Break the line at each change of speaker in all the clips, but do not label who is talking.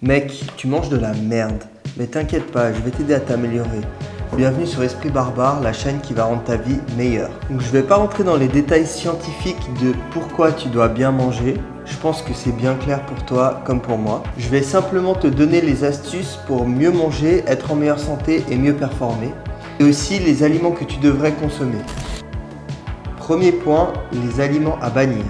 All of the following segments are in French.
Mec, tu manges de la merde. Mais t'inquiète pas, je vais t'aider à t'améliorer. Bienvenue sur Esprit Barbare, la chaîne qui va rendre ta vie meilleure. Donc je vais pas rentrer dans les détails scientifiques de pourquoi tu dois bien manger. Je pense que c'est bien clair pour toi comme pour moi. Je vais simplement te donner les astuces pour mieux manger, être en meilleure santé et mieux performer. Et aussi les aliments que tu devrais consommer. Premier point, les aliments à bannir.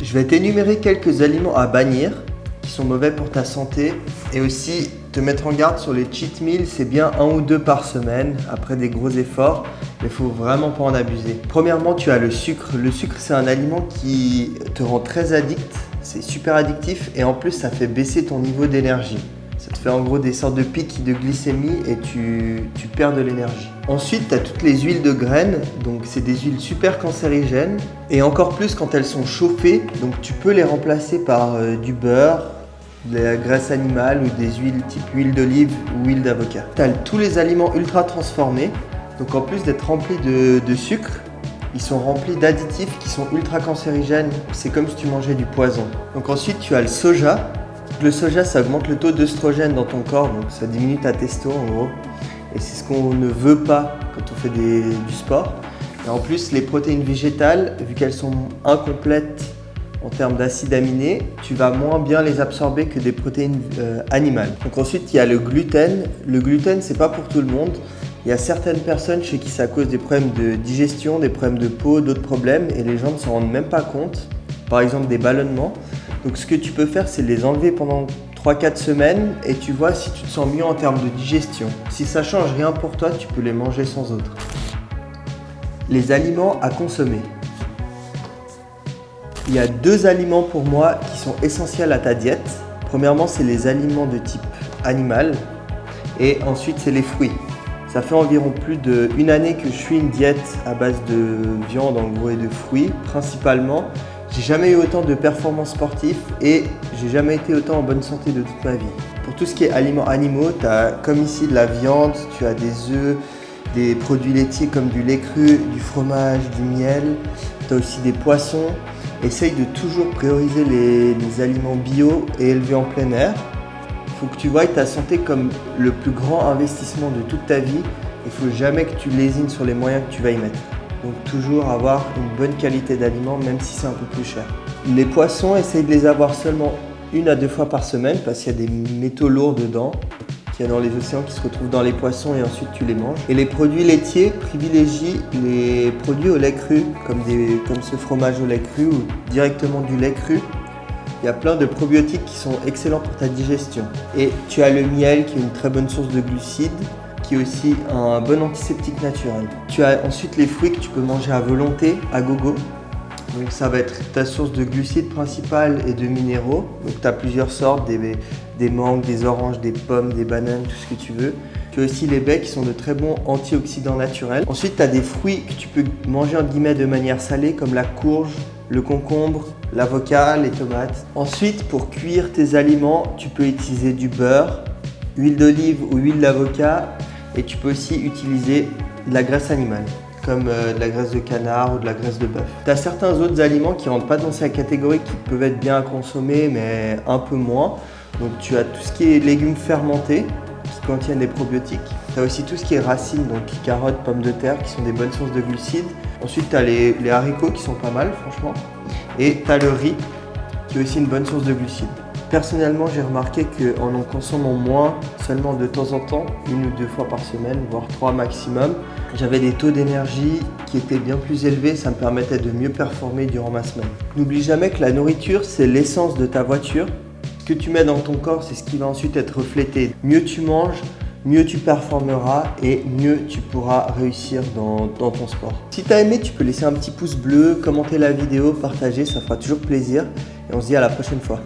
Je vais t'énumérer quelques aliments à bannir qui sont mauvais pour ta santé et aussi te mettre en garde sur les cheat meals. C'est bien 1 ou 2 par semaine après des gros efforts, mais il faut vraiment pas en abuser. Premièrement, tu as le sucre. Le sucre, c'est un aliment qui te rend très addict, c'est super addictif et en plus ça fait baisser ton niveau d'énergie. Ça te fait en gros des sortes de pics de glycémie et tu perds de l'énergie. Ensuite, tu as toutes les huiles de graines, donc c'est des huiles super cancérigènes et encore plus quand elles sont chauffées, donc tu peux les remplacer par du beurre, de la graisse animale ou des huiles type huile d'olive ou huile d'avocat. Tu as tous les aliments ultra transformés, donc en plus d'être remplis de sucre, ils sont remplis d'additifs qui sont ultra cancérigènes, c'est comme si tu mangeais du poison. Donc ensuite, tu as le soja. Le soja, ça augmente le taux d'œstrogène dans ton corps, donc ça diminue ta testo en gros. Et c'est ce qu'on ne veut pas quand on fait du sport. Et en plus, les protéines végétales, vu qu'elles sont incomplètes en termes d'acides aminés, tu vas moins bien les absorber que des protéines animales. Donc ensuite, il y a le gluten. Le gluten, c'est pas pour tout le monde. Il y a certaines personnes chez qui ça cause des problèmes de digestion, des problèmes de peau, d'autres problèmes, et les gens ne s'en rendent même pas compte. Par exemple, des ballonnements. Donc ce que tu peux faire, c'est les enlever pendant 3-4 semaines et tu vois si tu te sens mieux en termes de digestion. Si ça change rien pour toi, tu peux les manger sans autre. Les aliments à consommer. Il y a 2 aliments pour moi qui sont essentiels à ta diète. Premièrement, c'est les aliments de type animal et ensuite c'est les fruits. Ça fait environ plus d'1 année que je suis une diète à base de viande en gros et de fruits principalement. J'ai jamais eu autant de performances sportives et j'ai jamais été autant en bonne santé de toute ma vie. Pour tout ce qui est aliments animaux, tu as comme ici de la viande, tu as des œufs, des produits laitiers comme du lait cru, du fromage, du miel. Tu as aussi des poissons. Essaye de toujours prioriser les aliments bio et élevés en plein air. Il faut que tu voies ta santé comme le plus grand investissement de toute ta vie. Il ne faut jamais que tu lésines sur les moyens que tu vas y mettre. Donc toujours avoir une bonne qualité d'aliments même si c'est un peu plus cher. Les poissons, essaye de les avoir seulement 1 à 2 fois par semaine parce qu'il y a des métaux lourds dedans qu'il y a dans les océans qui se retrouvent dans les poissons et ensuite tu les manges. Et les produits laitiers, privilégie les produits au lait cru comme ce fromage au lait cru ou directement du lait cru. Il y a plein de probiotiques qui sont excellents pour ta digestion. Et tu as le miel qui est une très bonne source de glucides, qui est aussi un bon antiseptique naturel. Tu as ensuite les fruits que tu peux manger à volonté, à gogo. Donc ça va être ta source de glucides principale et de minéraux. Donc tu as plusieurs sortes, des mangues, des oranges, des pommes, des bananes, tout ce que tu veux. Tu as aussi les baies qui sont de très bons antioxydants naturels. Ensuite, tu as des fruits que tu peux manger entre guillemets de manière salée comme la courge, le concombre, l'avocat, les tomates. Ensuite, pour cuire tes aliments, tu peux utiliser du beurre, huile d'olive ou huile d'avocat. Et tu peux aussi utiliser de la graisse animale, comme de la graisse de canard ou de la graisse de bœuf. Tu as certains autres aliments qui ne rentrent pas dans cette catégorie, qui peuvent être bien à consommer, mais un peu moins. Donc tu as tout ce qui est légumes fermentés, qui contiennent des probiotiques. Tu as aussi tout ce qui est racines, donc carottes, pommes de terre, qui sont des bonnes sources de glucides. Ensuite, tu as les haricots qui sont pas mal, franchement. Et tu as le riz, qui est aussi une bonne source de glucides. Personnellement, j'ai remarqué qu'en consommant moins, seulement de temps en temps, 1 ou 2 fois par semaine, voire 3 maximum, j'avais des taux d'énergie qui étaient bien plus élevés, ça me permettait de mieux performer durant ma semaine. N'oublie jamais que la nourriture, c'est l'essence de ta voiture. Ce que tu mets dans ton corps, c'est ce qui va ensuite être reflété. Mieux tu manges, mieux tu performeras et mieux tu pourras réussir dans ton sport. Si tu as aimé, tu peux laisser un petit pouce bleu, commenter la vidéo, partager, ça fera toujours plaisir. Et on se dit à la prochaine fois.